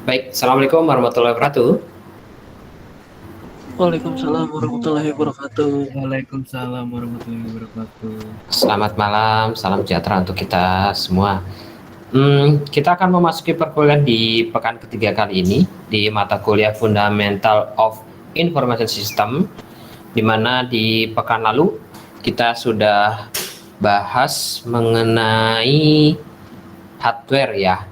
Baik, Assalamualaikum warahmatullahi wabarakatuh. Waalaikumsalam warahmatullahi wabarakatuh. Waalaikumsalam warahmatullahi wabarakatuh. Selamat malam, salam sejahtera untuk kita semua. Kita akan memasuki perkuliahan di pekan ketiga kali ini di mata kuliah Fundamental of Information System, di mana di pekan lalu kita sudah bahas mengenai hardware ya.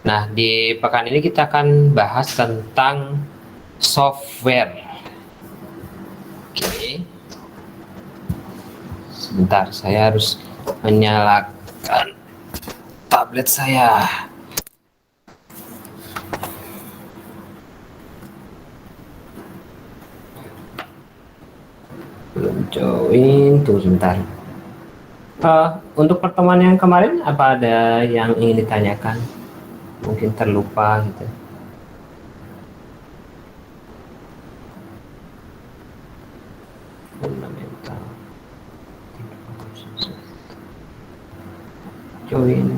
Nah, di pekan ini kita akan bahas tentang software. Oke. Sebentar, saya harus menyalakan tablet saya. Belum join, tunggu sebentar. Untuk pertemuan yang kemarin, apa ada yang ingin ditanyakan? Mungkin terlupa gitu. Fundamental. Join.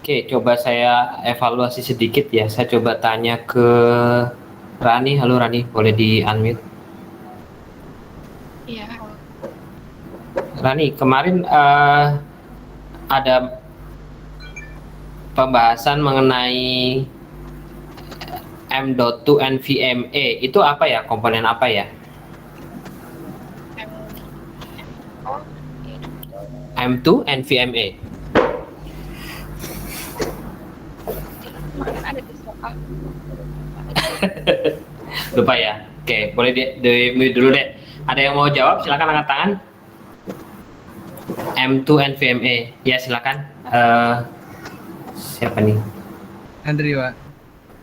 Oke, coba saya evaluasi sedikit ya. Saya coba tanya ke Rani. Halo Rani, boleh di-unmute? Iya. Rani, kemarin ada pembahasan mengenai M.2 NVMe. Itu apa ya? Komponen apa ya? Oh, M2 NVMe. kemarin ada di soal. Lupa ya. Oke, boleh di-mute dulu deh. Ada yang mau jawab? Silakan angkat tangan. M2 NVMe. Ya, silakan. Siapa nih? Andri, Pak.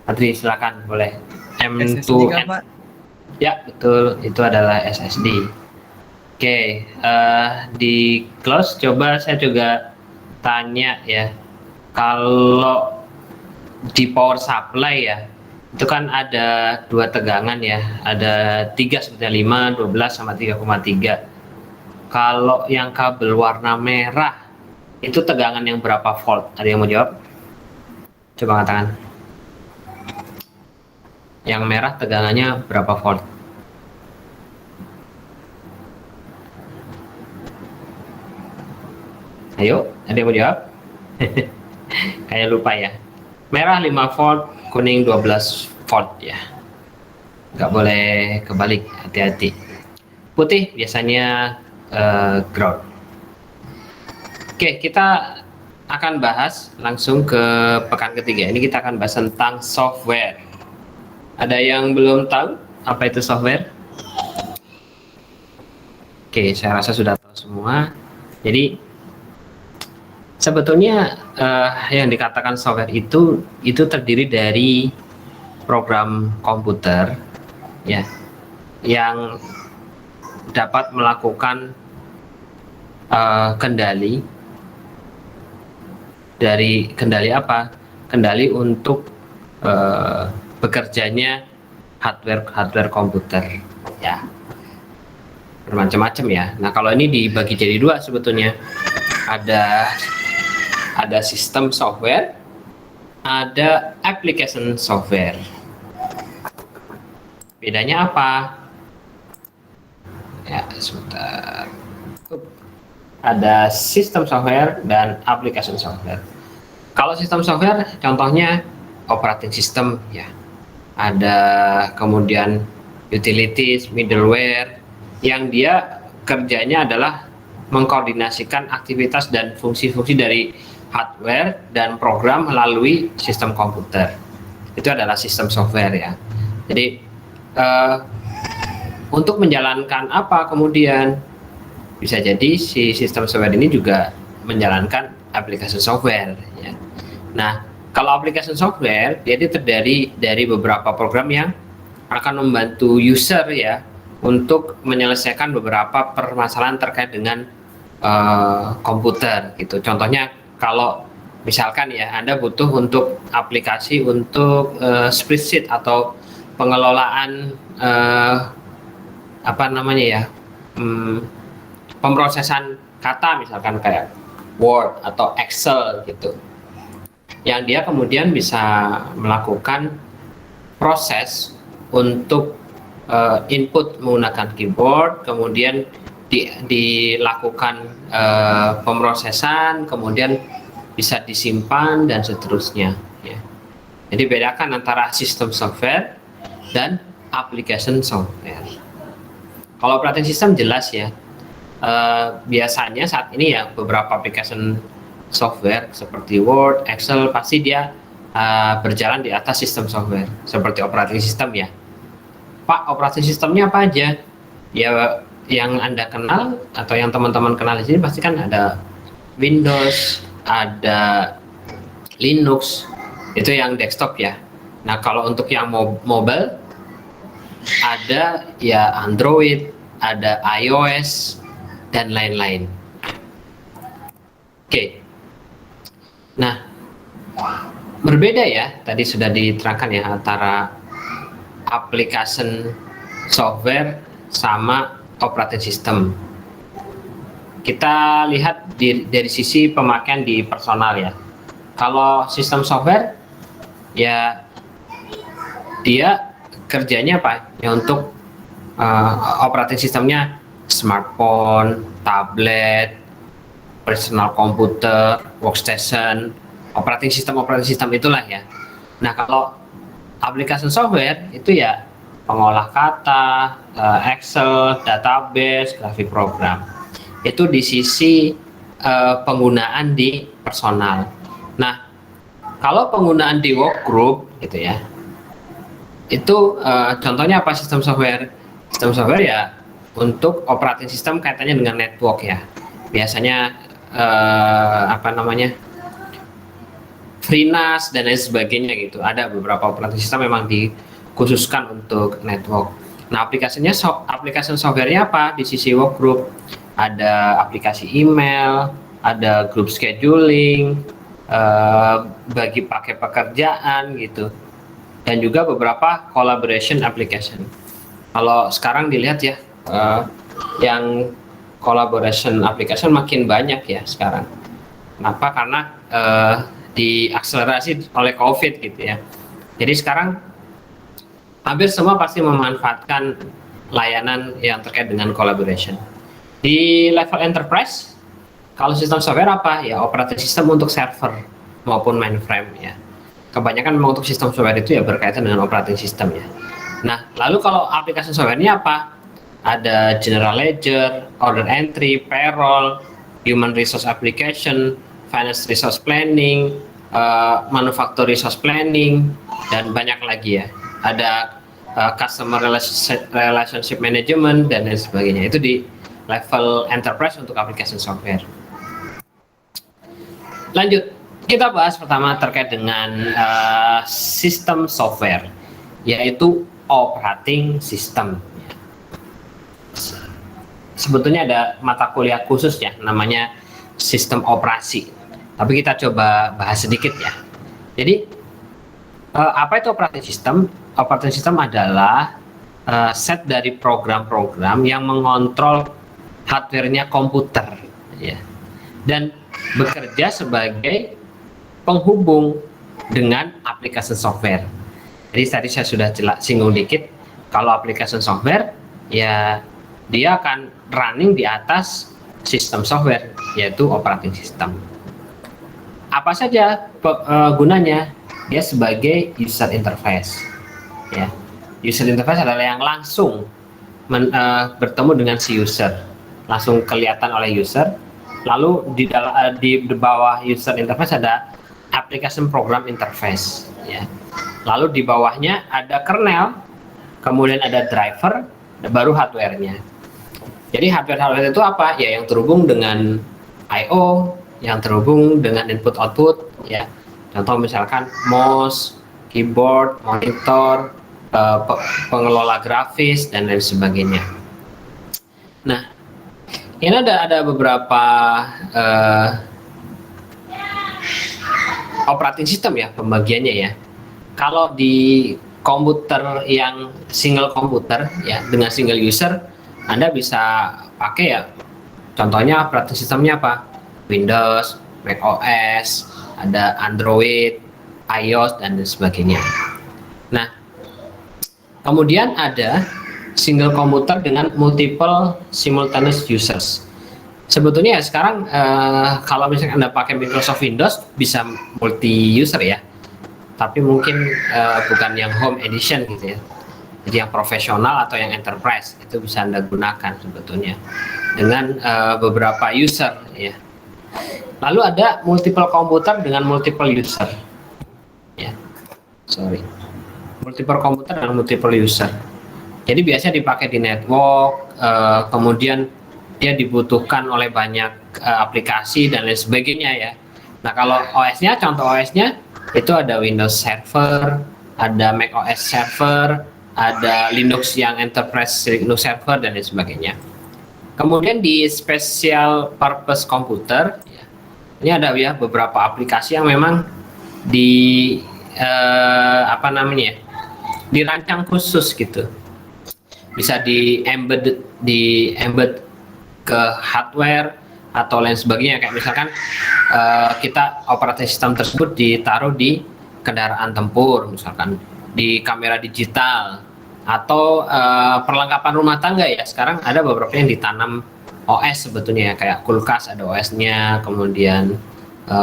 Adri, silakan, boleh. M2 SSD kah, Pak? Ya, betul. Itu adalah SSD. Oke, di close coba saya juga tanya ya. Kalau di power supply ya, itu kan ada dua tegangan ya. Ada 3,5, 12 sama 3,3. Kalau yang kabel warna merah itu tegangan yang berapa volt? Ada yang mau jawab? Coba angkat tangan. Yang merah tegangannya berapa volt? Ayo, ada yang mau jawab? Kayak lupa ya. Merah 5 volt, kuning 12 volt ya. Nggak boleh kebalik, hati-hati. Putih biasanya ground. Oke, kita akan bahas langsung ke pekan ketiga. Ini kita akan bahas tentang software. Ada yang belum tahu apa itu software? Oke, saya rasa sudah tahu semua. Jadi sebetulnya yang dikatakan software itu terdiri dari program komputer ya yang dapat melakukan kendali apa? Kendali untuk bekerjanya hardware komputer ya. Bermacam-macam ya. Nah, kalau ini dibagi jadi dua sebetulnya. Ada sistem software, ada application software. Bedanya apa? Ya, sebentar. Ada sistem software dan application software. Kalau sistem software, contohnya operating system ya. Ada kemudian utilities, middleware, yang dia kerjanya adalah mengkoordinasikan aktivitas dan fungsi-fungsi dari hardware dan program melalui sistem komputer. Itu adalah sistem software ya. Jadi untuk menjalankan apa kemudian bisa jadi si sistem software ini juga menjalankan aplikasi software ya. Nah, kalau aplikasi software dia terdiri dari beberapa program yang akan membantu user ya untuk menyelesaikan beberapa permasalahan terkait dengan komputer gitu. Contohnya kalau Misalkan ya, Anda butuh untuk aplikasi untuk spreadsheet atau pengelolaan apa namanya ya, pemrosesan kata misalkan kayak Word atau Excel gitu, yang dia kemudian bisa melakukan proses untuk input menggunakan keyboard, kemudian dilakukan pemrosesan, kemudian bisa disimpan dan seterusnya ya. Jadi bedakan antara sistem software dan application software. Kalau operating system jelas ya, biasanya saat ini ya beberapa application software seperti Word, Excel pasti dia berjalan di atas sistem software seperti operating system ya. Pak, operating systemnya apa aja? Ya yang Anda kenal atau yang teman-teman kenal di sini pasti kan ada Windows, ada Linux, itu yang desktop ya. Nah, kalau untuk yang mobile ada ya Android, ada iOS dan lain-lain. Oke. Nah, berbeda ya, tadi sudah diterangkan ya antara application software sama operating system. Kita lihat dari sisi pemakaian di personal ya. Kalau sistem software ya dia kerjanya apa? Ya untuk operating sistemnya smartphone, tablet, personal komputer, workstation, operating system itulah ya. Nah, kalau application software itu ya pengolah kata, Excel, database, grafik program. Itu di sisi penggunaan di personal. Nah, kalau penggunaan di work group gitu ya, itu contohnya apa sistem software? Sistem software ya untuk operating system kaitannya dengan network ya. Biasanya apa namanya, FreeNAS dan lain sebagainya gitu. Ada beberapa operating system memang dikhususkan untuk network. Nah, aplikasi softwarenya apa di sisi work group? Ada aplikasi email, ada group scheduling, bagi pakai pekerjaan gitu, dan juga beberapa collaboration application. Kalau sekarang dilihat ya, yang collaboration application makin banyak ya sekarang. Kenapa? Karena diakselerasi oleh COVID gitu ya. Jadi sekarang hampir semua pasti memanfaatkan layanan yang terkait dengan collaboration. Di level enterprise, kalau sistem software apa? Ya operating system untuk server maupun mainframe ya. Kebanyakan memang untuk sistem software itu ya berkaitan dengan operating system ya. Nah, lalu kalau aplikasi software-nya apa? Ada general ledger, order entry, payroll, human resource application, finance resource planning, manufacturing resource planning, dan banyak lagi ya. Ada customer relationship management dan lain sebagainya. Itu di level enterprise untuk application software. Lanjut, kita bahas pertama terkait dengan sistem software, yaitu operating system. Sebetulnya ada mata kuliah khusus ya, namanya sistem operasi. Tapi kita coba bahas sedikit ya. Jadi apa itu operating system? Operating system adalah set dari program-program yang mengontrol hardware-nya komputer ya, dan bekerja sebagai penghubung dengan aplikasi software. Jadi tadi saya sudah singgung dikit, kalau aplikasi software ya dia akan running di atas sistem software, yaitu operating system. Apa saja gunanya? Dia sebagai user interface ya. User interface adalah yang langsung bertemu dengan si user, langsung kelihatan oleh user. Lalu di bawah user interface ada application program interface ya. Lalu di bawahnya ada kernel, kemudian ada driver, baru hardware-nya. Jadi hardware itu apa? Ya yang terhubung dengan I/O, yang terhubung dengan input/output ya. Contoh misalkan mouse, keyboard, monitor, pengelola grafis dan lain sebagainya. Nah, ini ada beberapa operating system ya pembagiannya ya. Kalau di komputer yang single komputer ya dengan single user, Anda bisa pakai ya. Contohnya operating sistemnya apa? Windows, Mac OS, ada Android, iOS dan sebagainya. Nah, kemudian ada single komputer dengan multiple simultaneous users. Sebetulnya ya sekarang kalau misalnya Anda pakai Microsoft Windows bisa multi user ya. Tapi mungkin bukan yang home edition gitu ya. Jadi yang profesional atau yang enterprise itu bisa Anda gunakan sebetulnya dengan beberapa user ya. Lalu ada multiple komputer dengan multiple user. Ya. Sorry. Multiple komputer dengan multiple user. Jadi biasanya dipakai di network, kemudian dia dibutuhkan oleh banyak aplikasi dan lain sebagainya ya. Nah, kalau OS-nya, contoh OS-nya itu ada Windows Server, ada Mac OS Server, ada Linux yang Enterprise Linux Server dan lain sebagainya. Kemudian di special purpose computer, ya, ini ada ya beberapa aplikasi yang memang dirancang khusus gitu. Bisa embed ke hardware atau lain sebagainya, kayak misalkan kita operating system tersebut ditaruh di kendaraan tempur, misalkan di kamera digital atau perlengkapan rumah tangga ya. Sekarang ada beberapa yang ditanam OS sebetulnya ya, kayak kulkas ada OS-nya, kemudian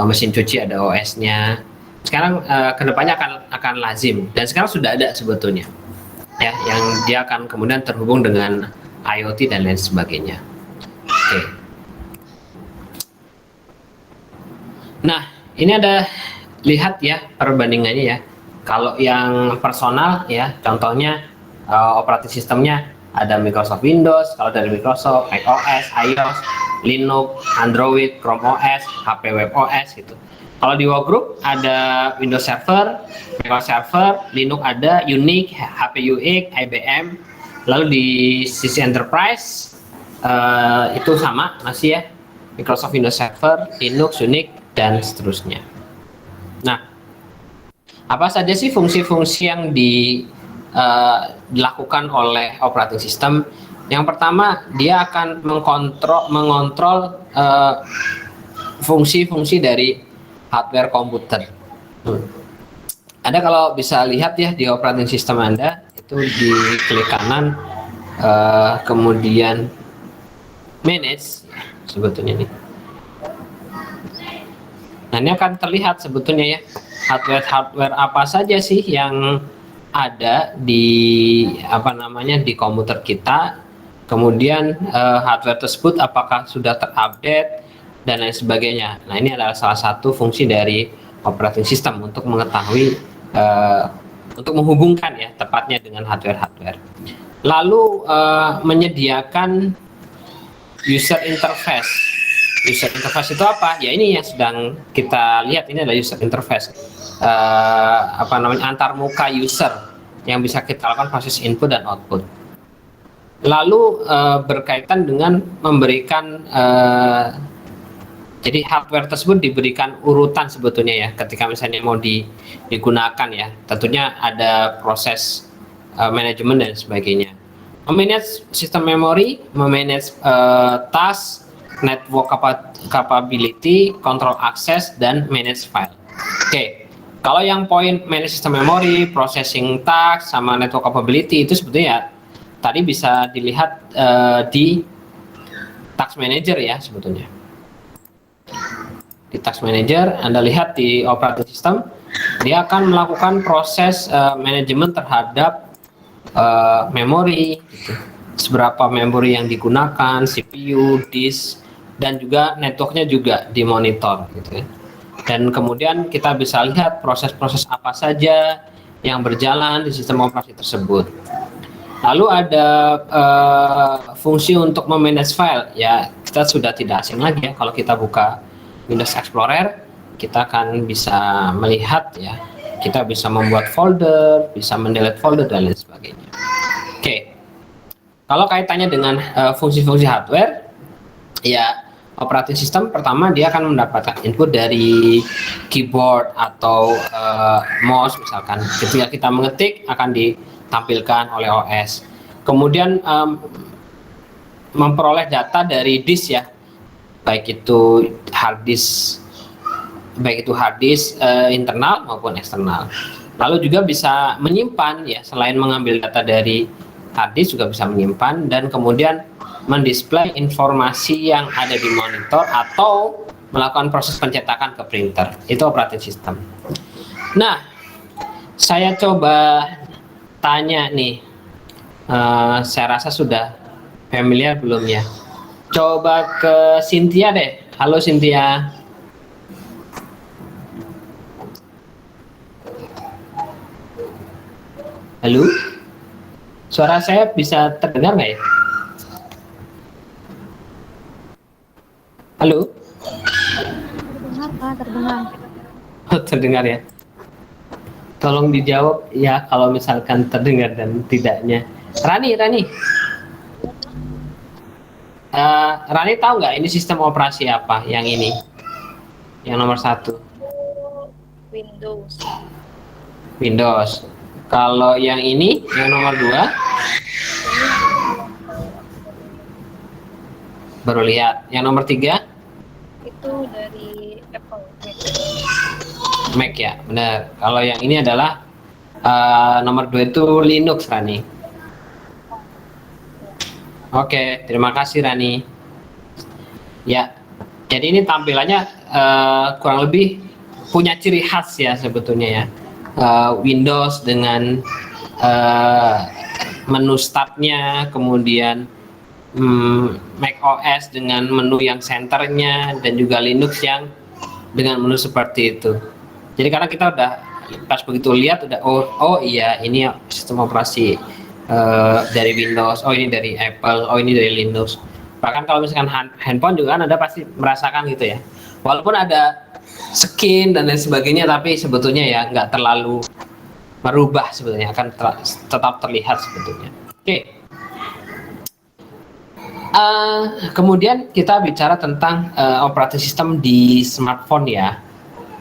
mesin cuci ada OS-nya. Sekarang kedepannya akan lazim dan sekarang sudah ada sebetulnya ya, yang dia akan kemudian terhubung dengan IoT dan lain sebagainya. Oke. Nah, ini ada lihat ya perbandingannya ya. Kalau yang personal ya, contohnya operating sistemnya ada Microsoft Windows, kalau dari Microsoft, Mac OS, iOS, Linux, Android, Chrome OS, HP Web OS gitu. Kalau di workgroup ada Windows Server, Mac OS Server, Linux ada, Unix, HP UX, IBM. Lalu di sisi enterprise itu sama masih ya, Microsoft Windows Server, Linux, Unix dan seterusnya. Nah, apa saja sih fungsi-fungsi yang dilakukan oleh operating system? Yang pertama, dia akan mengontrol fungsi-fungsi dari hardware komputer. Anda kalau bisa lihat ya di operating system Anda itu di klik kanan, kemudian manage sebetulnya nih. Nah, ini akan terlihat sebetulnya ya hardware apa saja sih yang ada di di komputer kita. Kemudian hardware tersebut apakah sudah terupdate dan lain sebagainya. Nah, ini adalah salah satu fungsi dari operating system untuk mengetahui untuk menghubungkan ya tepatnya dengan hardware. Lalu menyediakan user interface. User interface itu apa? Ya ini yang sedang kita lihat, ini adalah user interface. Antar muka user yang bisa kita lakukan proses input dan output. Lalu berkaitan dengan memberikan jadi hardware tersebut diberikan urutan sebetulnya ya, ketika misalnya mau digunakan ya. Tentunya ada proses manajemen dan sebagainya. Memanage sistem memori, memanage task, network capability, control access, dan manage file. Oke, kalau yang poin manage system memory, processing task, sama network capability itu sebetulnya tadi bisa dilihat di task manager ya sebetulnya. Di task manager Anda lihat di operating system, dia akan melakukan proses manajemen terhadap memori, gitu. Seberapa memori yang digunakan, CPU, disk, dan juga networknya juga dimonitor gitu ya. Dan kemudian kita bisa lihat proses-proses apa saja yang berjalan di sistem operasi tersebut. Lalu ada fungsi untuk memanage file ya, kita sudah tidak asing lagi ya kalau kita buka Windows Explorer, kita akan bisa melihat ya, kita bisa membuat folder, bisa mendelete folder dan lain sebagainya. Oke. Kalau kaitannya dengan fungsi-fungsi hardware ya, operating system pertama dia akan mendapatkan input dari keyboard atau mouse misalkan. Ketika kita mengetik akan ditampilkan oleh OS. Kemudian memperoleh data dari disk ya, baik itu hard disk internal maupun eksternal. Lalu juga bisa menyimpan ya, selain mengambil data dari hard disk juga bisa menyimpan dan kemudian mendisplay informasi yang ada di monitor atau melakukan proses pencetakan ke printer. Itu operating system. Nah, saya coba tanya nih, saya rasa sudah familiar belum ya? Coba ke Cynthia deh. Halo Cynthia. Halo? Suara saya bisa terdengar nggak ya? Halo? Terdengar, Pak, terdengar. Oh, terdengar ya? Tolong dijawab ya kalau misalkan terdengar dan tidaknya. Rani. Rani tahu nggak ini sistem operasi apa yang ini? Yang nomor 1. Windows. Kalau yang ini, yang nomor 2? Baru lihat. Yang nomor 3? Itu dari Apple. Mac ya, benar. Kalau yang ini adalah nomor 2 itu Linux, Rani. Oke, terima kasih Rani. Ya, jadi ini tampilannya kurang lebih punya ciri khas ya sebetulnya ya. Windows dengan menu startnya, kemudian Mac OS dengan menu yang centernya, dan juga Linux yang dengan menu seperti itu. Jadi karena kita udah pas begitu lihat udah oh iya ini sistem operasi dari Windows, oh ini dari Apple, oh ini dari Linux. Bahkan kalau misalkan handphone juga kan Anda pasti merasakan gitu ya. Walaupun ada skin dan lain sebagainya, tapi sebetulnya ya nggak terlalu merubah sebetulnya, akan tetap terlihat sebetulnya. Oke. Kemudian kita bicara tentang operating system di smartphone ya.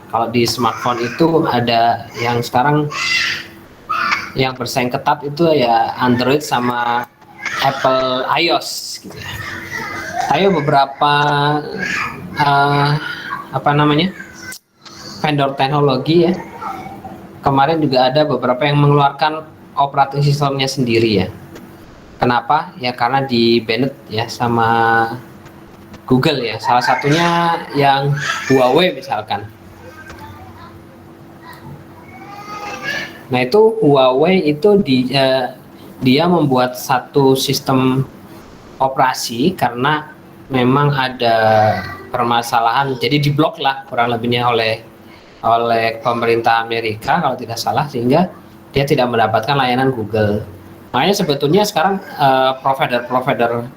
Kalau di smartphone itu ada yang sekarang yang bersaing ketat itu ya Android sama Apple iOS gitu ya. Ayo beberapa vendor teknologi ya. Kemarin juga ada beberapa yang mengeluarkan operating systemnya sendiri ya. Kenapa? Ya karena di banned ya sama Google ya. Salah satunya yang Huawei misalkan. Nah itu Huawei itu dia membuat satu sistem operasi karena memang ada permasalahan, jadi diblok lah kurang lebihnya oleh pemerintah Amerika kalau tidak salah, sehingga dia tidak mendapatkan layanan Google. Makanya sebetulnya sekarang provider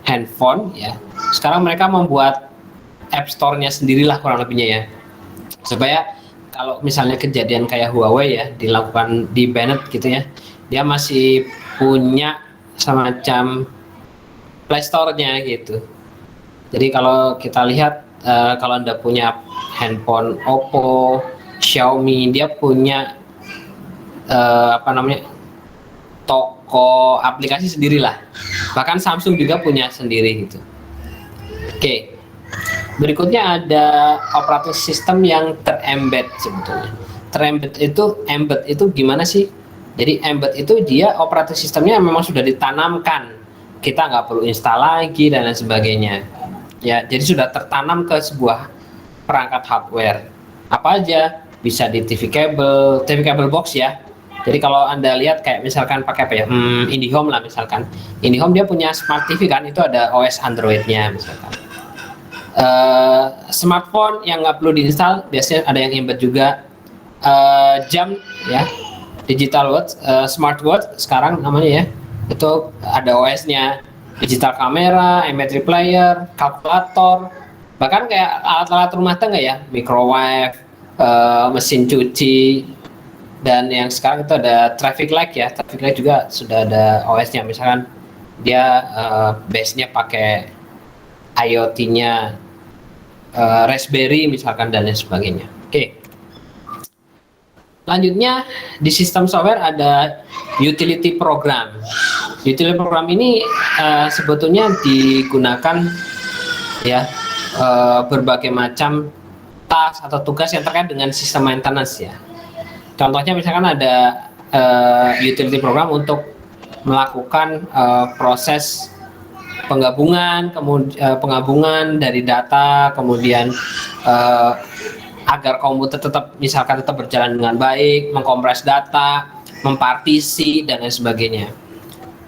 handphone ya, sekarang mereka membuat App Store-nya sendirilah kurang lebihnya ya, supaya kalau misalnya kejadian kayak Huawei ya dilakukan di banned gitu ya, dia masih punya semacam Play Store-nya gitu. Jadi kalau kita lihat kalau Anda punya handphone Oppo, Xiaomi, dia punya toko aplikasi sendirilah. Bahkan Samsung juga punya sendiri gitu. Oke. Berikutnya ada operating system yang terembed sebetulnya. Embed itu gimana sih? Jadi embed itu dia operating systemnya memang sudah ditanamkan. Kita nggak perlu install lagi dan lain sebagainya. Ya, jadi sudah tertanam ke sebuah perangkat hardware. Apa aja? Bisa di TV cable box ya. Jadi kalau Anda lihat kayak misalkan pakai apa ya? IndiHome lah misalkan. IndiHome dia punya smart TV kan, itu ada OS Android-nya misalkan. Smartphone yang nggak perlu diinstal biasanya ada yang embed juga. Jam ya, digital watch, smartwatch sekarang namanya ya, itu ada OS-nya. Digital kamera, MP3 player, kalkulator, bahkan kayak alat-alat rumah tangga ya, microwave, mesin cuci, dan yang sekarang itu ada traffic light ya. Traffic light juga sudah ada OS-nya, misalkan dia base-nya pakai IoT-nya Raspberry misalkan dan lain sebagainya. Oke. Lanjutnya di sistem software ada utility program. Utility program ini sebetulnya digunakan ya berbagai macam task atau tugas yang terkait dengan sistem maintenance ya. Contohnya misalkan ada utility program untuk melakukan proses penggabungan dari data, kemudian agar komputer tetap berjalan dengan baik, mengkompres data, mempartisi dan lain sebagainya.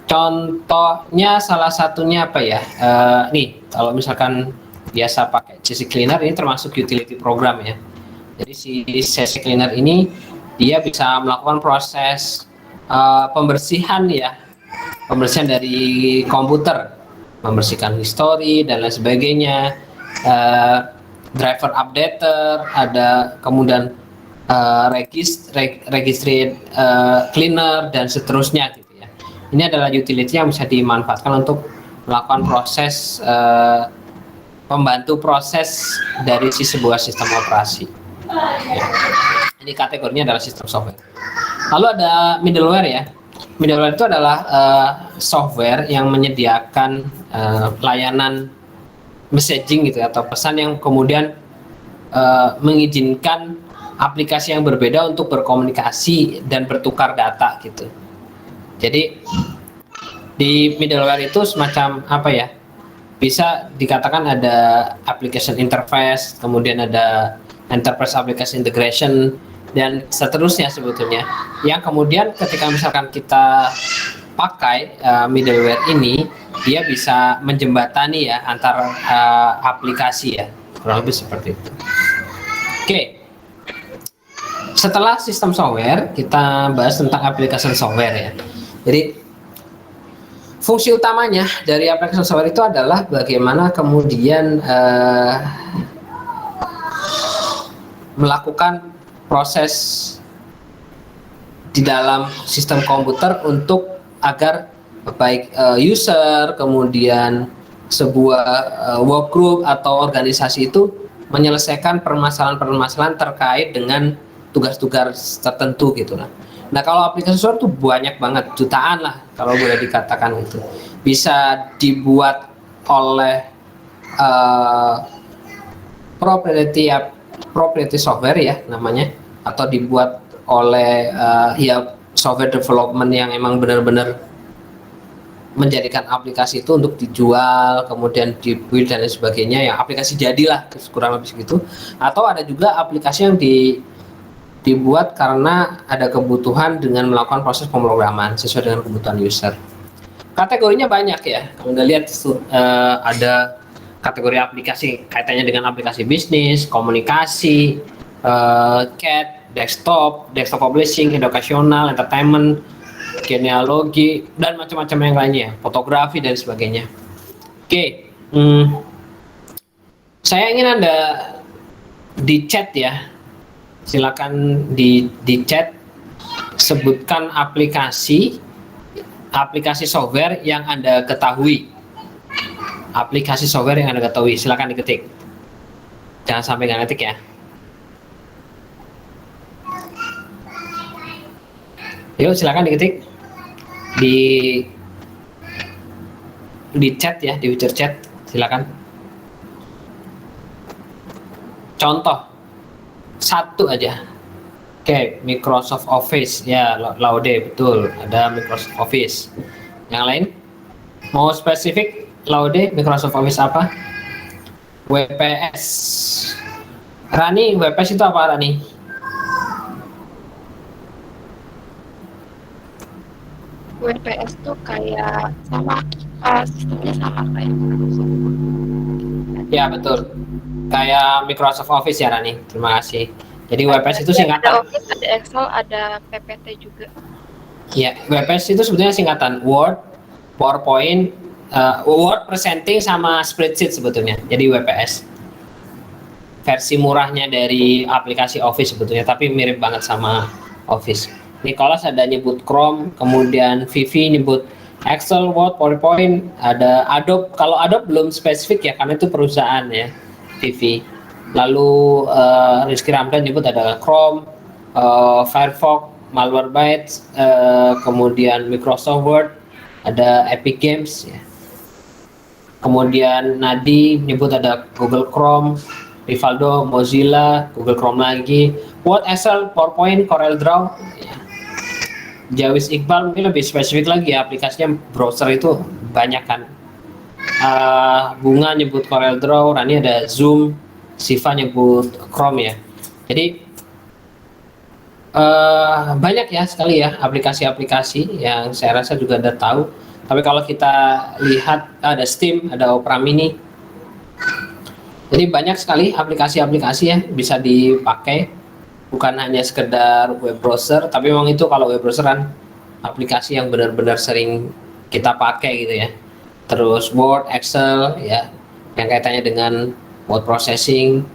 Contohnya salah satunya apa ya? Nih, kalau misalkan biasa pakai CC Cleaner ini termasuk utility program ya. Jadi si CC Cleaner ini dia bisa melakukan proses pembersihan ya, pembersihan dari komputer, membersihkan history dan lain sebagainya. Driver updater, ada kemudian registry cleaner dan seterusnya gitu ya. Ini adalah utility yang bisa dimanfaatkan untuk melakukan proses pembantu proses dari sebuah sistem operasi. Ya. Ini kategorinya adalah sistem software. Lalu ada middleware ya. Middleware itu adalah software yang menyediakan layanan messaging gitu atau pesan yang kemudian mengizinkan aplikasi yang berbeda untuk berkomunikasi dan bertukar data gitu. Jadi di middleware itu semacam apa ya? Bisa dikatakan ada application interface, kemudian ada enterprise application integration dan seterusnya sebetulnya. Yang kemudian ketika misalkan kita pakai middleware ini, dia bisa menjembatani ya antar aplikasi ya, kurang lebih seperti itu. Oke, setelah sistem software kita bahas tentang application software ya. Jadi fungsi utamanya dari application software itu adalah bagaimana kemudian melakukan proses di dalam sistem komputer untuk agar baik user, kemudian sebuah work group atau organisasi itu menyelesaikan permasalahan-permasalahan terkait dengan tugas-tugas tertentu gitu lah. Nah kalau aplikasi software itu banyak banget, jutaan lah kalau boleh dikatakan itu. Bisa dibuat oleh proprietary software ya namanya, atau dibuat oleh ya software development yang emang benar-benar menjadikan aplikasi itu untuk dijual, kemudian dibuild dan lain sebagainya, yang aplikasi jadilah kurang lebih segitu. Atau ada juga aplikasi yang dibuat karena ada kebutuhan dengan melakukan proses pemrograman sesuai dengan kebutuhan user. Kategorinya banyak ya, kalau Anda lihat ada kategori aplikasi kaitannya dengan aplikasi bisnis, komunikasi, CAD, desktop publishing, edukasional, entertainment, genealogi, dan macam-macam yang lainnya, fotografi dan sebagainya. Oke, saya ingin Anda di chat ya, silakan di chat sebutkan aplikasi software yang Anda ketahui. Aplikasi software yang Anda ketahui, silakan diketik. Jangan sampai nggak ngetik ya. Yuk silakan diketik di chat ya, di Witcher chat silakan. Contoh satu aja. Oke, Microsoft Office ya, Laude betul, ada Microsoft Office. Yang lain mau spesifik Laude Microsoft Office apa? WPS. Rani, WPS itu apa Rani? WPS tuh kayak sama sistemnya sama kayak Microsoft. Ya betul, kayak Microsoft Office ya Rani. Terima kasih. Jadi WPS itu Ada singkatan. Office, ada Excel, ada PPT juga. Ya, WPS itu sebetulnya singkatan Word, PowerPoint, Word, Presenting sama Spreadsheet sebetulnya. Jadi WPS. Versi murahnya dari aplikasi Office sebetulnya, tapi mirip banget sama Office. Nicholas ada nyebut Chrome, kemudian Vivi nyebut Excel, Word, PowerPoint, ada Adobe. Kalau Adobe belum spesifik ya, karena itu perusahaan ya, TV. Lalu Rizky Ramdan nyebut ada Chrome, Firefox, Malwarebytes, kemudian Microsoft Word, ada Epic Games ya. Kemudian Nadi nyebut ada Google Chrome, Rivaldo, Mozilla, Google Chrome lagi, Word, Excel, PowerPoint, CorelDRAW ya. Jawis Iqbal mungkin lebih spesifik lagi ya, aplikasinya browser itu banyak kan. Bunga nyebut CorelDRAW, Rani ada Zoom, Siva nyebut Chrome ya. Jadi banyak ya sekali ya aplikasi-aplikasi yang saya rasa juga Anda tahu. Tapi kalau kita lihat ada Steam, ada Opera Mini. Jadi banyak sekali aplikasi-aplikasi ya bisa dipakai. Bukan hanya sekedar web browser, tapi memang itu kalau web browser kan aplikasi yang benar-benar sering kita pakai gitu ya. Terus Word, Excel ya, yang kaitannya dengan word processing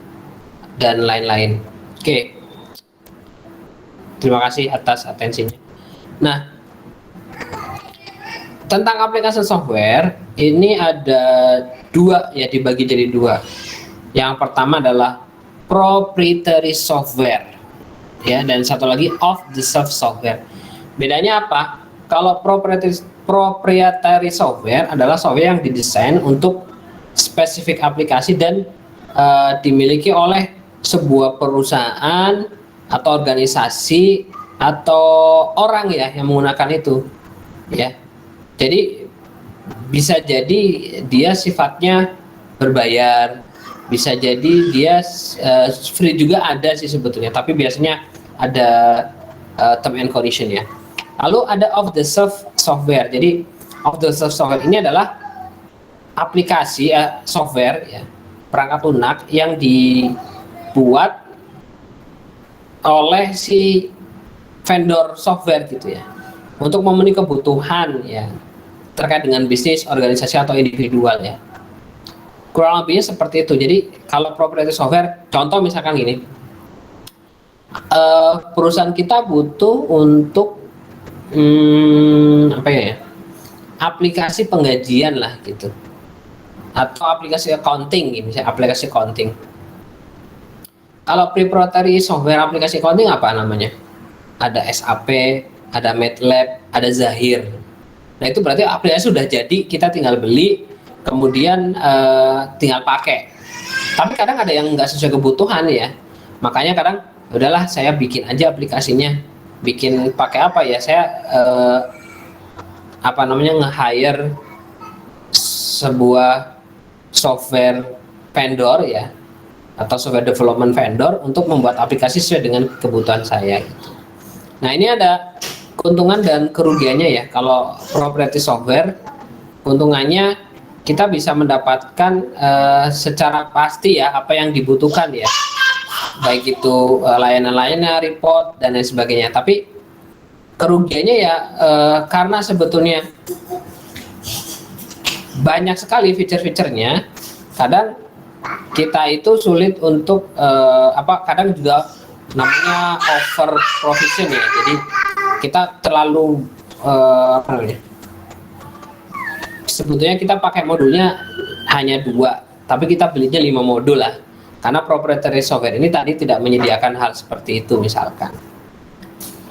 dan lain-lain. Oke. Terima kasih atas atensinya. Nah, tentang aplikasi software ini ada dua ya, dibagi jadi dua. Yang pertama adalah proprietary software ya, dan satu lagi off the shelf software. Bedanya apa? Kalau proprietary software adalah software yang didesain untuk spesifik aplikasi dan dimiliki oleh sebuah perusahaan atau organisasi atau orang ya yang menggunakan itu ya. Jadi bisa jadi dia sifatnya berbayar, bisa jadi dia free juga ada sih sebetulnya, tapi biasanya ada term and condition ya. Lalu ada off the shelf software. Jadi off the shelf software ini adalah aplikasi software ya, perangkat lunak yang dibuat oleh si vendor software gitu ya, untuk memenuhi kebutuhan ya terkait dengan bisnis, organisasi atau individual ya. Kurang lebihnya seperti itu. Jadi kalau proprietary software, contoh misalkan gini, perusahaan kita butuh untuk apa ya, aplikasi penggajian lah gitu, atau aplikasi accounting gitu, misalnya aplikasi accounting. Kalau proprietary software aplikasi accounting apa namanya? Ada SAP, ada MATLAB, ada Zahir. Nah itu berarti aplikasi sudah jadi, kita tinggal beli, kemudian tinggal pakai. Tapi kadang ada yang nggak sesuai kebutuhan ya, makanya kadang udahlah saya bikin aja aplikasinya. Bikin pakai apa ya, saya nge-hire sebuah software vendor ya, atau software development vendor untuk membuat aplikasi sesuai dengan kebutuhan saya gitu. Nah ini ada keuntungan dan kerugiannya ya. Kalau proprietary software, keuntungannya kita bisa mendapatkan secara pasti ya apa yang dibutuhkan ya, baik itu layanan-layannya, report dan lain sebagainya. Tapi kerugiannya ya karena sebetulnya banyak sekali fitur-fiturnya, kadang kita itu sulit untuk kadang juga namanya over provision ya. Jadi kita terlalu sebetulnya kita pakai modulnya hanya 2, tapi kita belinya 5 modul lah. Karena proprietary software ini tadi tidak menyediakan hal seperti itu misalkan.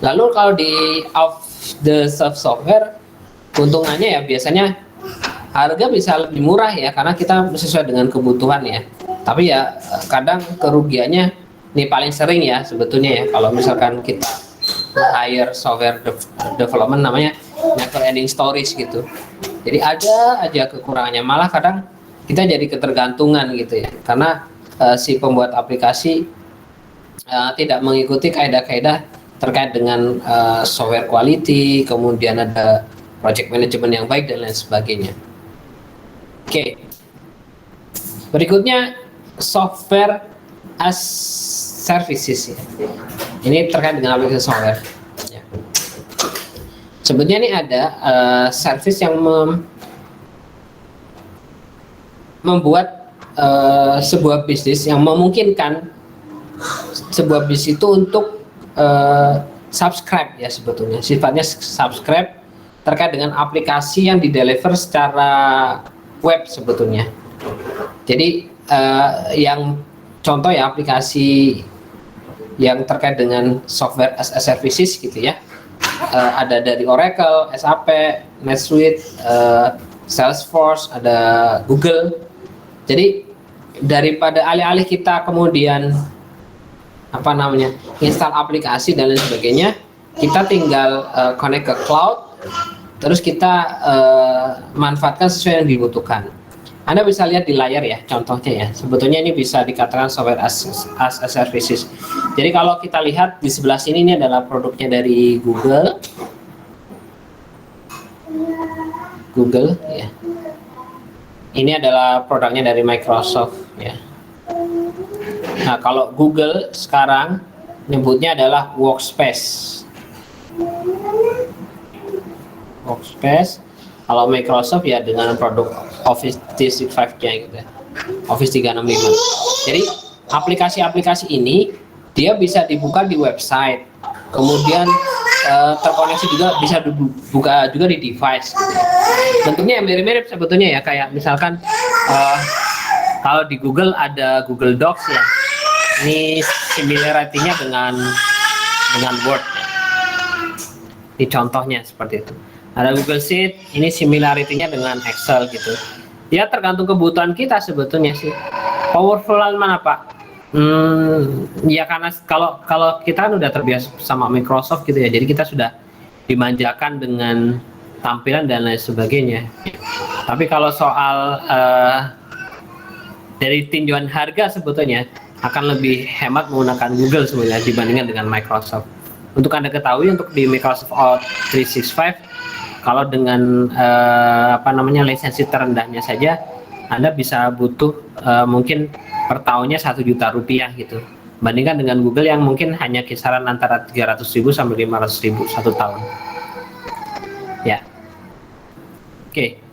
Lalu kalau di off the shelf software, keuntungannya ya biasanya harga bisa lebih murah ya, karena kita sesuai dengan kebutuhan ya. Tapi ya kadang kerugiannya ini paling sering ya sebetulnya ya, kalau misalkan kita hire software development namanya never ending storage gitu. Jadi ada aja kekurangannya, malah kadang kita jadi ketergantungan gitu ya, karena si pembuat aplikasi tidak mengikuti kaidah-kaidah terkait dengan software quality, kemudian ada project management yang baik dan lain sebagainya. Oke. Berikutnya software as services ya. Ini terkait dengan aplikasi software. Ya. Sebetulnya ini ada service yang membuat sebuah bisnis yang memungkinkan sebuah bisnis itu untuk subscribe ya, sebetulnya sifatnya subscribe terkait dengan aplikasi yang di-deliver secara web sebetulnya. Jadi yang contoh ya aplikasi yang terkait dengan software as a services gitu ya. Ada dari Oracle, SAP, NetSuite, Salesforce, ada Google. Jadi daripada alih-alih kita kemudian install aplikasi dan lain sebagainya, kita tinggal connect ke cloud, terus kita manfaatkan sesuai yang dibutuhkan. Anda bisa lihat di layar ya, contohnya ya. Sebetulnya ini bisa dikatakan software as a services. Jadi kalau kita lihat di sebelah sini, ini adalah produknya dari Google. Google ya. Ini adalah produknya dari Microsoft ya. Nah, kalau Google sekarang nyebutnya adalah Workspace. Workspace. Kalau Microsoft ya dengan produk Office 365-nya gitu ya. Office 365. Jadi aplikasi-aplikasi ini dia bisa dibuka di website. Kemudian terkoneksi juga bisa dibuka juga di device gitu ya. Bentuknya yang mirip-mirip sebetulnya ya, kayak misalkan kalau di Google ada Google Docs ya. Ini similarity-nya dengan Word. Ini contohnya seperti itu. Ada Google Sheet, ini similarity-nya dengan Excel gitu. Ya tergantung kebutuhan kita sebetulnya sih. Powerful-an mana Pak? Ya karena kalau kita kan udah terbiasa sama Microsoft gitu ya, jadi kita sudah dimanjakan dengan tampilan dan lain sebagainya. Tapi kalau soal dari tinjauan harga sebetulnya akan lebih hemat menggunakan Google sebenarnya dibandingkan dengan Microsoft. Untuk Anda ketahui, untuk di Microsoft Office 365 kalau dengan lisensi terendahnya saja Anda bisa butuh mungkin per tahunnya 1 juta rupiah gitu. Bandingkan dengan Google yang mungkin hanya kisaran antara 300.000 sampai 500.000 satu tahun. Ya. Oke.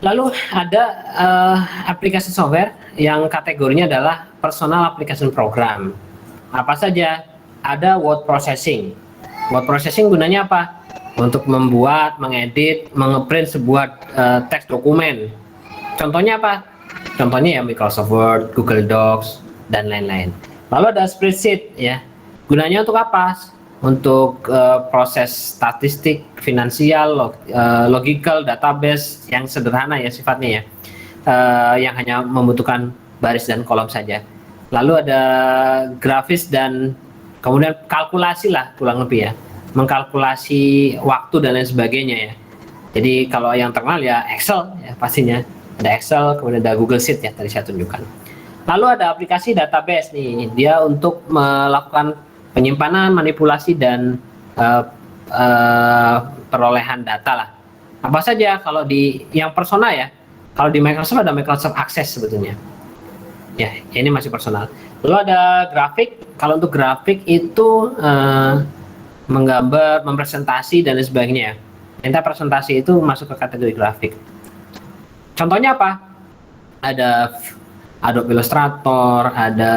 Lalu ada aplikasi software yang kategorinya adalah personal application program. Apa saja? Ada word processing. Word processing gunanya apa? Untuk membuat, mengedit, mengeprint sebuah teks dokumen. Contohnya apa? Contohnya ya Microsoft Word, Google Docs, dan lain-lain. Lalu ada spreadsheet ya. Gunanya untuk apa? Untuk proses statistik, finansial, logical, database yang sederhana ya sifatnya ya. Yang hanya membutuhkan baris dan kolom saja. Lalu ada grafis dan kemudian kalkulasi lah kurang lebih ya. Mengkalkulasi waktu dan lain sebagainya ya. Jadi kalau yang terkenal ya Excel ya pastinya. Ada Excel, kemudian ada Google Sheet ya tadi saya tunjukkan. Lalu ada aplikasi database nih, dia untuk melakukan penyimpanan, manipulasi dan perolehan data lah. Apa saja kalau di yang personal ya? Kalau di Microsoft ada Microsoft Access sebetulnya. Ya, ini masih personal. Lalu ada grafik. Kalau untuk grafik itu menggambar, mempresentasi dan lain sebagainya. Entah presentasi itu masuk ke kategori grafik. Contohnya apa? Ada Adobe Illustrator, ada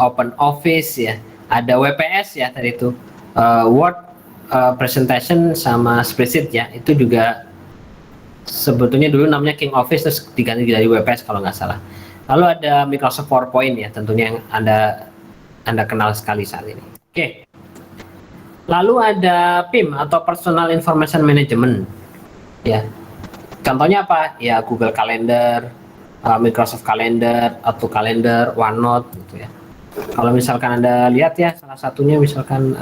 Open Office ya, ada WPS ya tadi itu, Word presentation sama spreadsheet ya, itu juga sebetulnya dulu namanya King Office terus diganti dari WPS kalau nggak salah. Lalu ada Microsoft PowerPoint ya, tentunya yang Anda kenal sekali saat ini. Oke. Lalu ada PIM atau Personal Information Management. Ya. Contohnya apa? Ya Google Calendar, Microsoft Calendar, atau Calendar, OneNote gitu ya. Kalau misalkan Anda lihat ya, salah satunya misalkan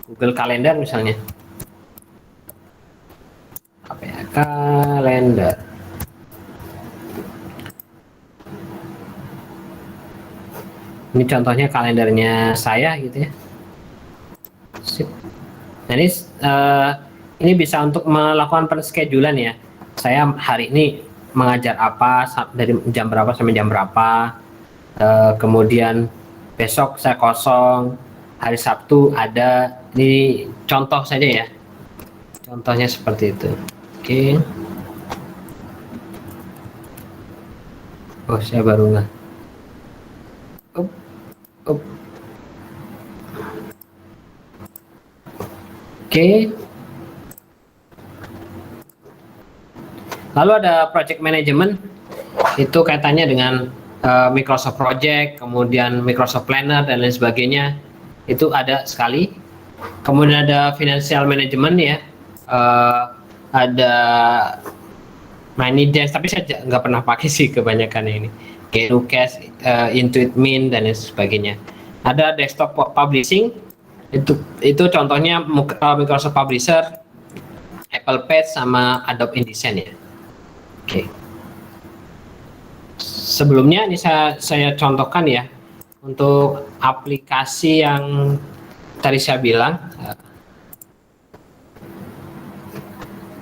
Google Calendar misalnya. Apa ya? Calendar. Ini contohnya kalendernya saya gitu ya. Sip. Nah, ini bisa untuk melakukan penschedulan ya. Saya hari ini mengajar apa dari jam berapa sampai jam berapa. Kemudian besok saya kosong. Hari Sabtu ada. Ini contoh saja ya. Contohnya seperti itu. Oke. Oh, saya baru nggak. Oke. Lalu ada project management, itu kaitannya dengan Microsoft Project, kemudian Microsoft Planner dan lain sebagainya, itu ada sekali. Kemudian ada financial management ya, ada Money Dance, tapi saya nggak pernah pakai sih kebanyakan ini. Cash, Intuit Mint dan lain sebagainya. Ada desktop publishing, itu contohnya Microsoft Publisher, Apple Page sama Adobe InDesign ya. Oke. Sebelumnya ini saya contohkan ya untuk aplikasi yang tadi saya bilang.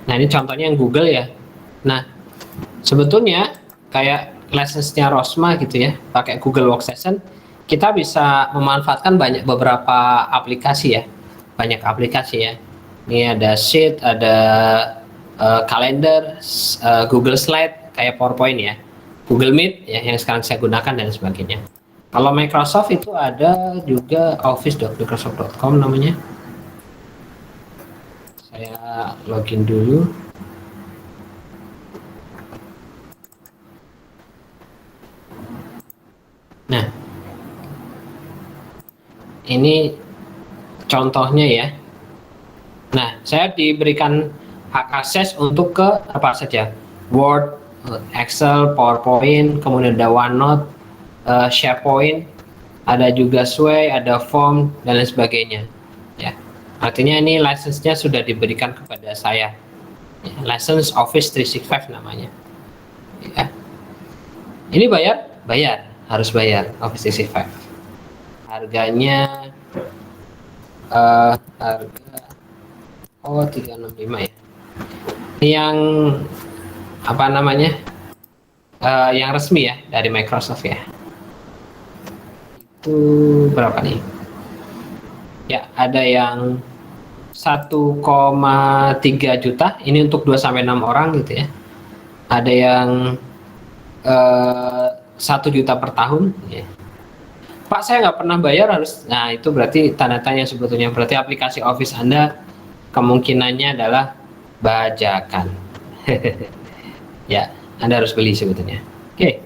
Nah ini contohnya yang Google ya. Nah sebetulnya kayak lessons-nya Rosma gitu ya, pakai Google Workstation, kita bisa memanfaatkan beberapa aplikasi ya, banyak aplikasi ya. Ini ada Sheet, ada Calendar, Google Slide kayak PowerPoint ya, Google Meet ya yang sekarang saya gunakan dan sebagainya. Kalau Microsoft itu ada juga office.microsoft.com namanya. Saya login dulu. Nah, ini contohnya ya. Nah, saya diberikan hak akses untuk ke apa saja, Word, Excel, PowerPoint, kemudian ada OneNote, SharePoint, ada juga Sway, ada Form dan lain sebagainya. Ya, artinya ini license-nya sudah diberikan kepada saya. Ya, license Office 365 namanya. Ya. Ini bayar, harus bayar Office 365. Harganya harga 365 ya. Yang apa namanya? Yang resmi ya dari Microsoft ya. Itu berapa nih? Ya, ada yang 1,3 juta, ini untuk 2 sampai 6 orang gitu ya. Ada yang 1 juta per tahun ya. Pak, saya nggak pernah bayar harus. Nah, itu berarti tanda tanya sebetulnya. Berarti aplikasi Office Anda kemungkinannya adalah bajakan. Ya, Anda harus beli sebetulnya. Oke.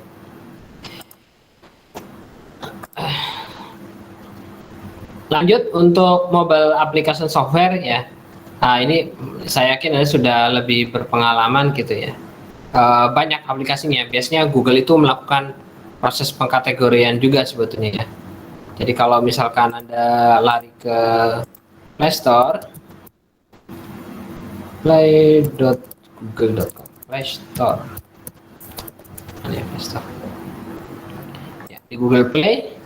Lanjut untuk mobile application software ya. Nah, ini saya yakin Anda sudah lebih berpengalaman gitu ya. Banyak aplikasinya. Biasanya Google itu melakukan proses pengkategorian juga sebetulnya ya. Jadi kalau misalkan Anda lari ke Play Store, play.google.com, Play Store. Ini Play Store. Ya, di Google Play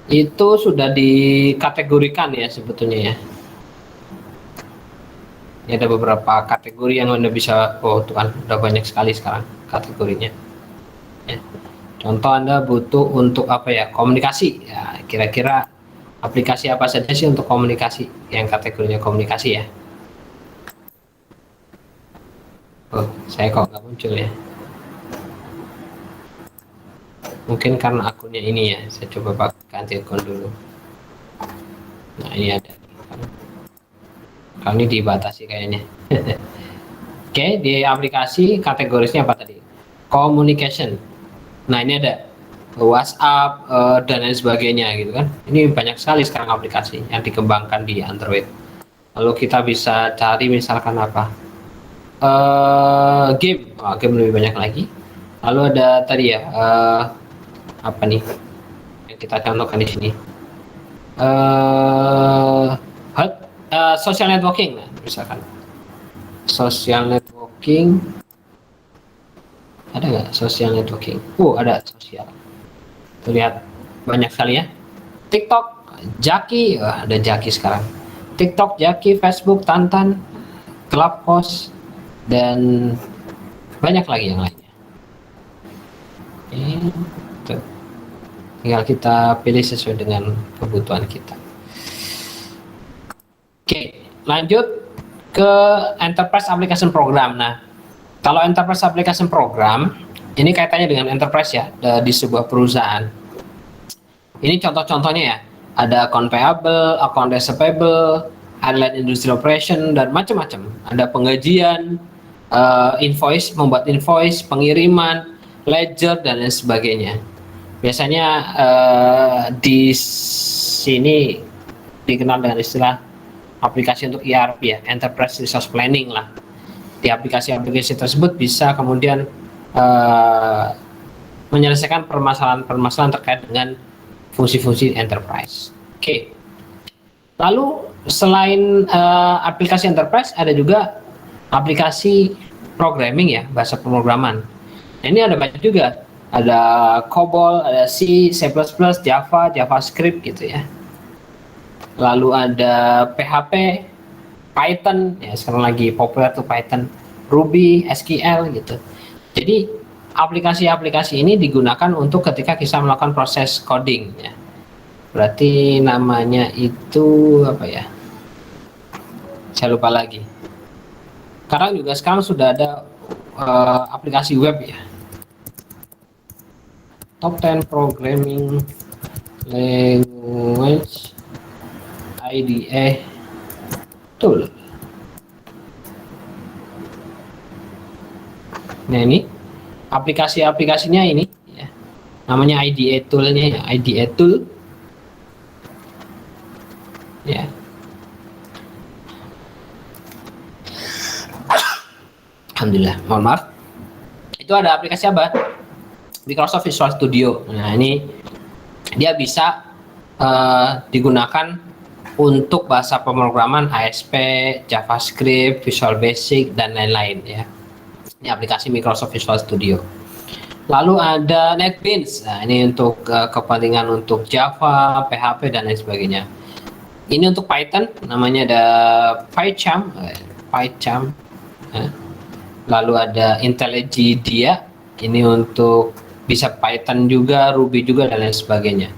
itu sudah dikategorikan ya sebetulnya ya. Ini ada beberapa kategori yang Anda bisa, oh Tuhan, udah banyak sekali sekarang kategorinya. Ya. Contoh Anda butuh untuk apa ya, komunikasi. Ya, kira-kira aplikasi apa saja sih untuk komunikasi yang kategorinya komunikasi ya. Oh, saya kok nggak muncul ya. Mungkin karena akunnya ini ya, saya coba ganti akun dulu. Nah ini ada. Kalau ini dibatasi kayaknya. Oke, di aplikasi kategorisnya apa tadi? Communication. Nah ini ada WhatsApp dan lain sebagainya gitu kan. Ini banyak sekali sekarang aplikasi yang dikembangkan di Android. Lalu kita bisa cari misalkan apa? Game, game lebih banyak lagi. Lalu ada tadi ya apa nih yang kita contohkan di sini? Social networking, nah, misalkan social networking. Ada nggak social networking? Ada sosial. Terlihat banyak sekali ya. TikTok, Jaki, ada Jaki sekarang. TikTok, Jaki, Facebook, Tantan, Clubhouse, dan banyak lagi yang lainnya. Tuh. Tinggal kita pilih sesuai dengan kebutuhan kita. Oke, lanjut ke Enterprise Application Program. Nah, kalau Enterprise Application Program, ini kaitannya dengan enterprise ya, di sebuah perusahaan. Ini contoh-contohnya ya, ada account payable, account receivable, Airline Industry Operation, dan macam-macam. Ada penggajian, invoice, membuat invoice, pengiriman, ledger, dan lain sebagainya. Biasanya di sini dikenal dengan istilah aplikasi untuk ERP ya, Enterprise Resource Planning lah. Di aplikasi-aplikasi tersebut bisa kemudian menyelesaikan permasalahan-permasalahan terkait dengan fungsi-fungsi enterprise. Oke. Lalu selain aplikasi enterprise, ada juga aplikasi programming ya, bahasa pemrograman. Nah, ini ada banyak juga. Ada COBOL, ada C, C++, Java, JavaScript gitu ya. Lalu ada PHP, Python, ya sekarang lagi populer tuh Python, Ruby, SQL gitu. Jadi aplikasi-aplikasi ini digunakan untuk ketika kita melakukan proses coding ya. Berarti namanya itu apa ya? Saya lupa lagi. Sekarang sudah ada aplikasi web ya. Top 10 Programming Language IDE Tool. Nah, ini aplikasinya ini ya. Namanya IDE Tool-nya ya, IDE Tool. Ya. Alhamdulillah, mohon maaf. Itu ada aplikasi apa? Microsoft Visual Studio. Nah, ini dia bisa digunakan untuk bahasa pemrograman ASP, JavaScript, Visual Basic, dan lain-lain ya. Ini aplikasi Microsoft Visual Studio. Lalu ada NetBeans. Nah, ini untuk kepentingan untuk Java, PHP, dan lain sebagainya. Ini untuk Python, namanya ada PyCharm. Lalu ada IntelliJ Dia. Ini untuk bisa Python juga, Ruby juga, dan lain sebagainya.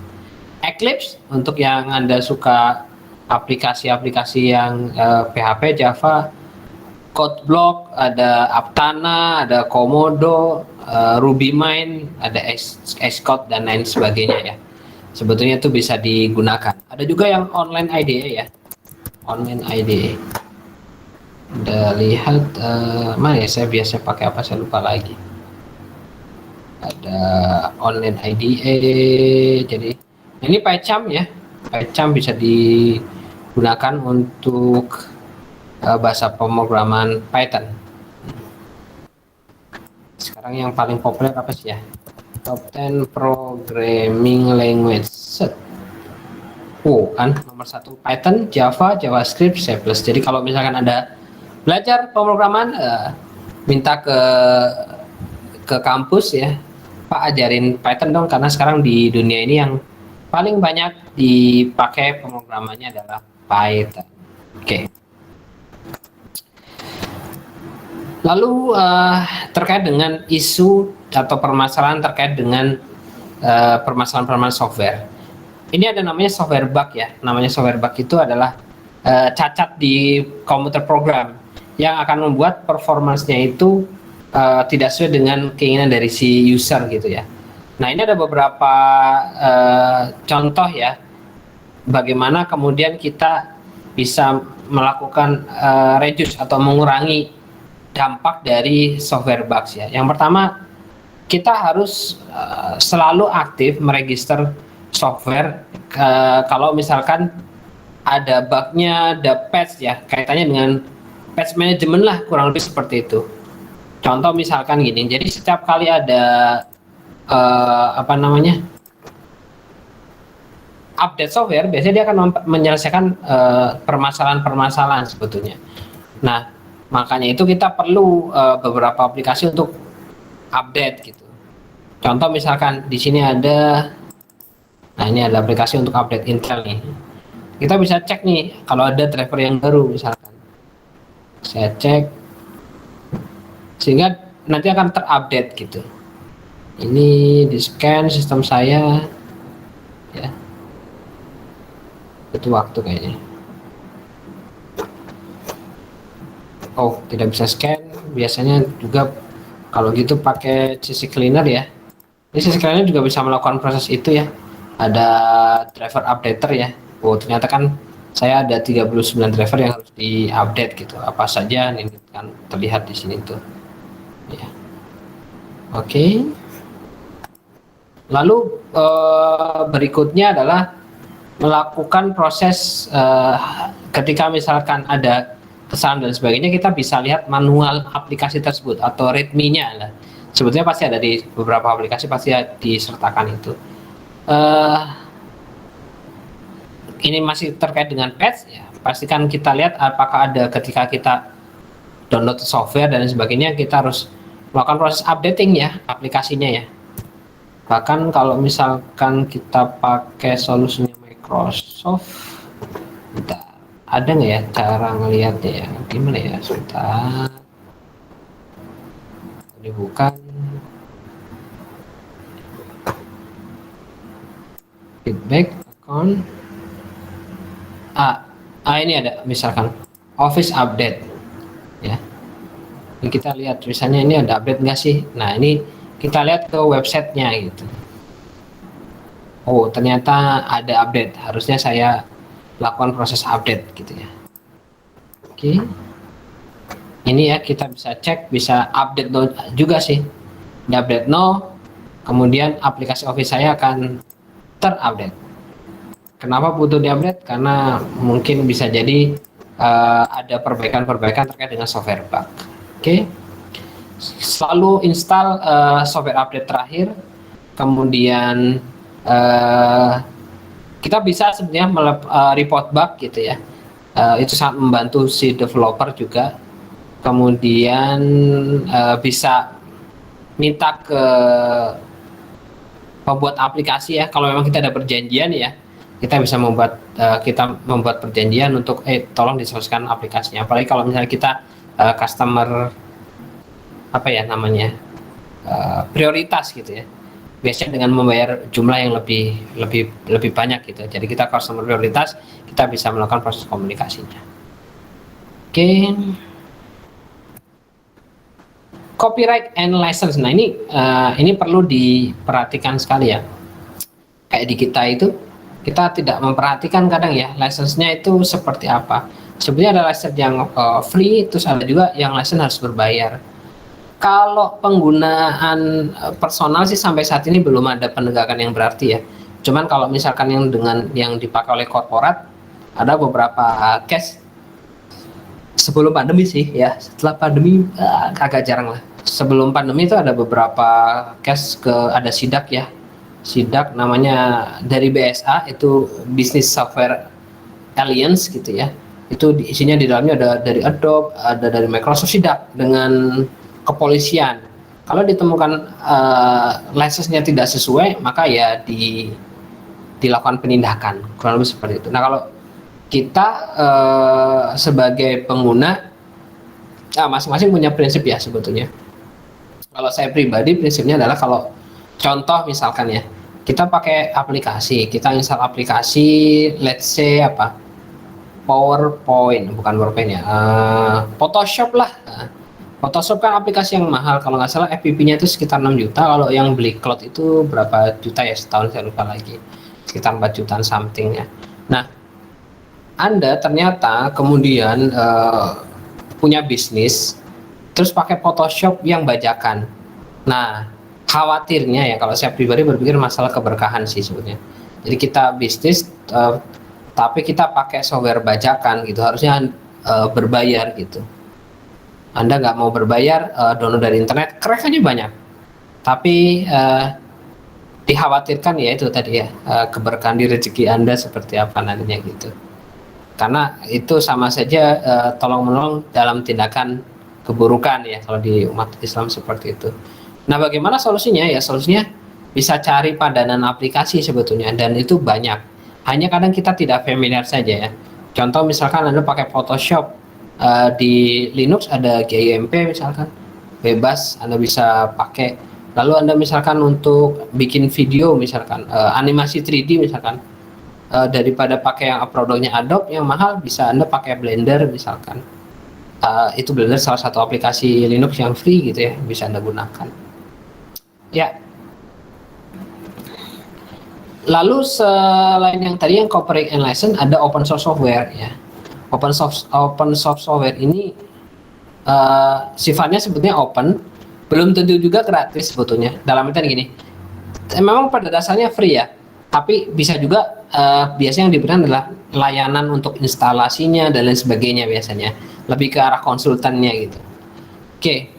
Eclipse untuk yang Anda suka aplikasi-aplikasi yang PHP, Java, CodeBlock, ada Aptana, ada Komodo, RubyMine, ada Xcode, dan lain sebagainya ya. Sebetulnya itu bisa digunakan. Ada juga yang online IDE ya, online IDE. Udah lihat mana ya, saya biasa pakai apa, saya lupa lagi. Ada online IDE. Jadi ini PyCharm ya, PyCharm bisa digunakan untuk bahasa pemrograman Python. Sekarang yang paling populer apa sih ya? Top 10 Programming Language. Kan nomor 1 Python, Java, JavaScript, C++. Jadi kalau misalkan ada belajar pemrograman, minta ke kampus ya, Pak ajarin Python dong, karena sekarang di dunia ini yang paling banyak dipakai pemrogramannya adalah Python. Oke. Lalu terkait dengan isu atau permasalahan terkait dengan permasalahan software. Ini ada namanya software bug ya. Namanya software bug itu adalah cacat di komputer program yang akan membuat performansnya itu tidak sesuai dengan keinginan dari si user gitu ya. Nah, ini ada beberapa contoh ya, bagaimana kemudian kita bisa melakukan reduce atau mengurangi dampak dari software bugs ya. Yang pertama, kita harus selalu aktif meregister software kalau misalkan ada bugnya, ada patch ya, kaitannya dengan patch management lah, kurang lebih seperti itu. Contoh misalkan gini, jadi setiap kali ada update software, biasanya dia akan menyelesaikan permasalahan-permasalahan sebetulnya. Nah, makanya itu kita perlu beberapa aplikasi untuk update gitu. Contoh misalkan di sini ada, nah ini ada aplikasi untuk update Intel nih. Kita bisa cek nih kalau ada driver yang baru misalkan. Saya cek sehingga nanti akan terupdate gitu. Ini di scan sistem saya ya. Itu waktu kayaknya. Oh, tidak bisa scan. Biasanya juga kalau gitu pakai CC Cleaner ya. Ini CC Cleaner juga bisa melakukan proses itu ya. Ada driver updater ya. Oh, ternyata kan saya ada 39 driver yang harus diupdate gitu. Apa saja ini kan terlihat di sini tuh. Ya. Oke. Lalu berikutnya adalah melakukan proses ketika misalkan ada kesalahan dan sebagainya, kita bisa lihat manual aplikasi tersebut atau readme-nya lah. Sebetulnya pasti ada di beberapa aplikasi, pasti disertakan itu. Ini masih terkait dengan patch ya. Pastikan kita lihat apakah ada ketika kita download software dan sebagainya, kita harus melakukan proses updating ya aplikasinya ya. Bahkan kalau misalkan kita pakai solusinya Microsoft, bentar, ada nggak ya cara ngelihatnya ya? Gimana ya? Sebentar. Ini bukan feedback account. Ini ada misalkan Office update ya. Ini kita lihat misalnya ini ada update nggak sih? Nah ini kita lihat ke websitenya gitu. Oh ternyata ada update, harusnya saya lakukan proses update gitu ya. Oke. Ini ya kita bisa cek, bisa update no juga sih. Di update no, kemudian aplikasi Office saya akan terupdate. Kenapa butuh diupdate? Karena mungkin bisa jadi ada perbaikan-perbaikan terkait dengan software bug. Oke. Selalu install software update terakhir, kemudian kita bisa sebenarnya report bug gitu ya. Itu sangat membantu si developer juga. Kemudian bisa minta ke pembuat aplikasi ya, kalau memang kita ada perjanjian ya, kita bisa membuat perjanjian untuk tolong diselesaikan aplikasinya. Apalagi kalau misalnya kita customer apa ya namanya prioritas gitu ya, biasanya dengan membayar jumlah yang lebih banyak gitu. Jadi kita customer prioritas, kita bisa melakukan proses komunikasinya. Oke. Copyright and license. Nah ini perlu diperhatikan sekali ya. Kayak di kita itu, kita tidak memperhatikan kadang ya license-nya itu seperti apa. Sebenarnya ada license yang free, terus ada juga yang license harus berbayar. Kalau penggunaan personal sih sampai saat ini belum ada penegakan yang berarti ya. Cuman kalau misalkan yang dipakai oleh korporat, ada beberapa case sebelum pandemi sih ya. Setelah pandemi agak jarang lah. Sebelum pandemi itu ada beberapa case ada sidak ya. Sidak namanya dari BSA, itu Business Software Alliance gitu ya. Itu isinya di dalamnya ada dari Adobe, ada dari Microsoft, sidak dengan kepolisian. Kalau ditemukan license-nya tidak sesuai, maka ya dilakukan penindakan, kurang lebih seperti itu. Nah kalau kita sebagai pengguna, masing-masing punya prinsip ya sebetulnya. Kalau saya pribadi prinsipnya adalah, kalau contoh misalkan ya, kita pakai aplikasi, kita install aplikasi, let's say PowerPoint, bukan PowerPoint ya, Photoshop lah. Photoshop kan aplikasi yang mahal, kalau nggak salah FPP-nya itu sekitar 6 juta, kalau yang beli cloud itu berapa juta ya setahun, saya lupa lagi, sekitar 4 jutaan something ya. Nah, Anda ternyata kemudian punya bisnis, terus pakai Photoshop yang bajakan. Nah, khawatirnya ya, kalau saya pribadi berpikir masalah keberkahan sih sebenarnya. Jadi kita bisnis, tapi kita pakai software bajakan gitu, harusnya berbayar gitu. Anda nggak mau berbayar, download dari internet, crack-nya banyak. Tapi dikhawatirkan ya itu tadi ya, keberkahan di rezeki Anda seperti apa nantinya gitu. Karena itu sama saja tolong-menolong dalam tindakan keburukan ya kalau di umat Islam seperti itu. Nah bagaimana solusinya? Ya solusinya bisa cari padanan aplikasi sebetulnya, dan itu banyak. Hanya kadang kita tidak familiar saja ya. Contoh misalkan Anda pakai Photoshop, di Linux ada GIMP misalkan, bebas Anda bisa pakai. Lalu Anda misalkan untuk bikin video misalkan, animasi 3D misalkan, daripada pakai yang produknya Adobe yang mahal, bisa Anda pakai Blender misalkan. Itu Blender salah satu aplikasi Linux yang free gitu ya, bisa Anda gunakan. Ya. Lalu selain yang tadi yang copyright and license, ada open source software ya. Open source software ini sifatnya sebetulnya open, belum tentu juga gratis sebetulnya. Dalam artian gini, memang pada dasarnya free ya, tapi bisa juga biasanya yang diberikan adalah layanan untuk instalasinya dan lain sebagainya, biasanya lebih ke arah konsultannya gitu. Oke.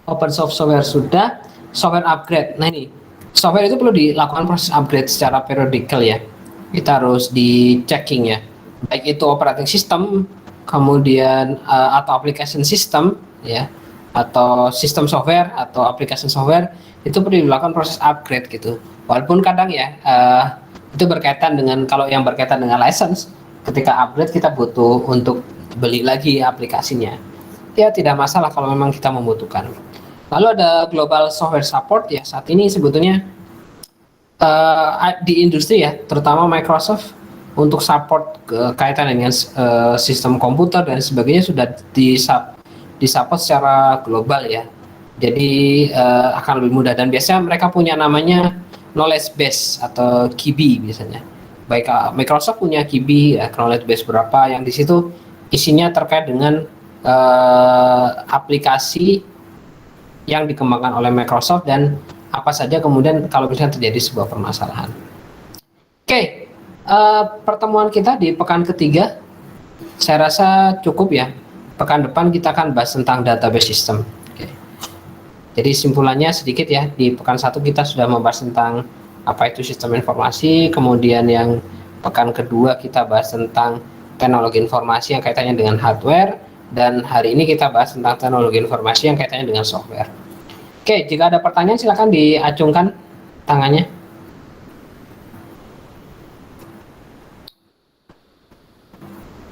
Open source software sudah, software upgrade. Nah ini, software itu perlu dilakukan proses upgrade secara periodikal ya. Kita harus di checking ya. Baik itu operating system, kemudian atau application system ya, atau sistem software atau application software, itu perlu dilakukan proses upgrade gitu. Walaupun kadang ya itu berkaitan dengan, kalau yang berkaitan dengan license, ketika upgrade kita butuh untuk beli lagi aplikasinya. Ya tidak masalah kalau memang kita membutuhkan. Lalu ada global software support ya, saat ini sebetulnya di industri ya, terutama Microsoft untuk support kaitan dengan sistem komputer dan sebagainya sudah disupport secara global ya. Jadi akan lebih mudah, dan biasanya mereka punya namanya knowledge base atau KIBI biasanya. Baik Microsoft punya KIBI ya, knowledge base berapa yang di situ isinya terkait dengan aplikasi yang dikembangkan oleh Microsoft dan apa saja kemudian kalau misalnya terjadi sebuah permasalahan. Oke, pertemuan kita di pekan ketiga saya rasa cukup ya. Pekan depan kita akan bahas tentang database system. Oke. Jadi simpulannya sedikit ya, di pekan 1 kita sudah membahas tentang apa itu sistem informasi, kemudian yang pekan kedua kita bahas tentang teknologi informasi yang kaitannya dengan hardware, dan hari ini kita bahas tentang teknologi informasi yang kaitannya dengan software. Oke, jika ada pertanyaan silakan diacungkan tangannya.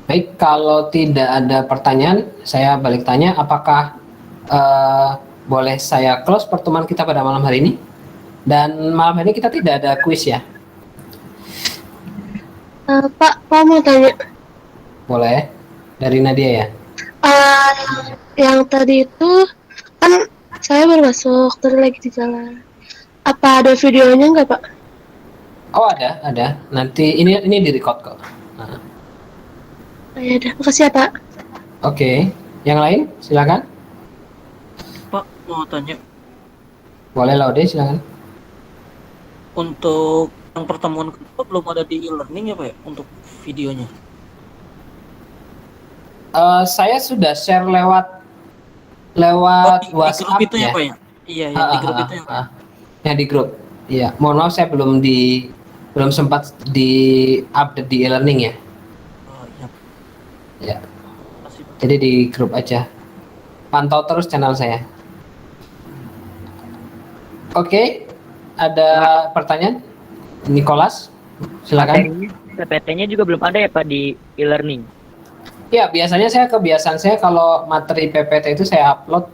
Baik, kalau tidak ada pertanyaan, saya balik tanya, apakah boleh saya close pertemuan kita pada malam hari ini? Dan malam hari ini kita tidak ada kuis ya? Pak mau tanya. Boleh, dari Nadia ya? Yang tadi itu kan saya baru masuk, terus lagi di jalan. Apa ada videonya nggak, Pak? Oh ada. Nanti ini di record kok. Nah. Ya udah, makasih ya, Pak. Oke, yang lain silakan. Pak, mau tanya. Boleh Laude, silakan. Untuk yang pertemuan kedua belum ada di e-learning ya Pak ya, untuk videonya? Saya sudah share lewat Di WhatsApp grup itu ya. Pak ya? Iya, ya, di grup itu ya Pak. Ya di grup. Iya, mohon maaf saya belum sempat di update di e-learning ya. Oh iya. Ya. Makasih Pak. Jadi di grup aja. Pantau terus channel saya. Oke, ada pertanyaan? Nicholas, silakan. PPT-nya juga belum ada ya Pak di e-learning. Ya, biasanya kebiasaan saya kalau materi PPT itu saya upload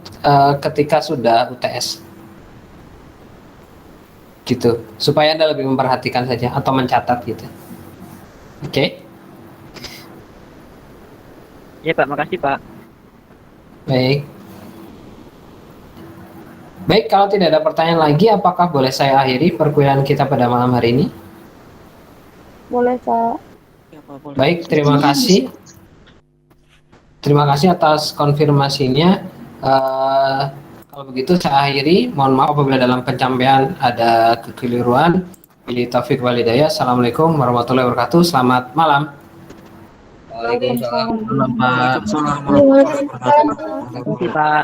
ketika sudah UTS. Gitu, supaya Anda lebih memperhatikan saja atau mencatat gitu. Oke. Ya Pak, makasih Pak. Baik. Baik, kalau tidak ada pertanyaan lagi, apakah boleh saya akhiri perkuliahan kita pada malam hari ini? Boleh, Pak. Ya, Pak, boleh. Baik, terima kasih. Terima kasih atas konfirmasinya. Kalau begitu saya akhiri. Mohon maaf apabila dalam penyampaian ada kekeliruan. Billahi taufik wal hidayah. Assalamualaikum warahmatullahi wabarakatuh. Selamat malam. Waalaikumsalam. Waalaikumsalam warahmatullahi wabarakatuh. Makasih Pak.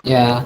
Ya.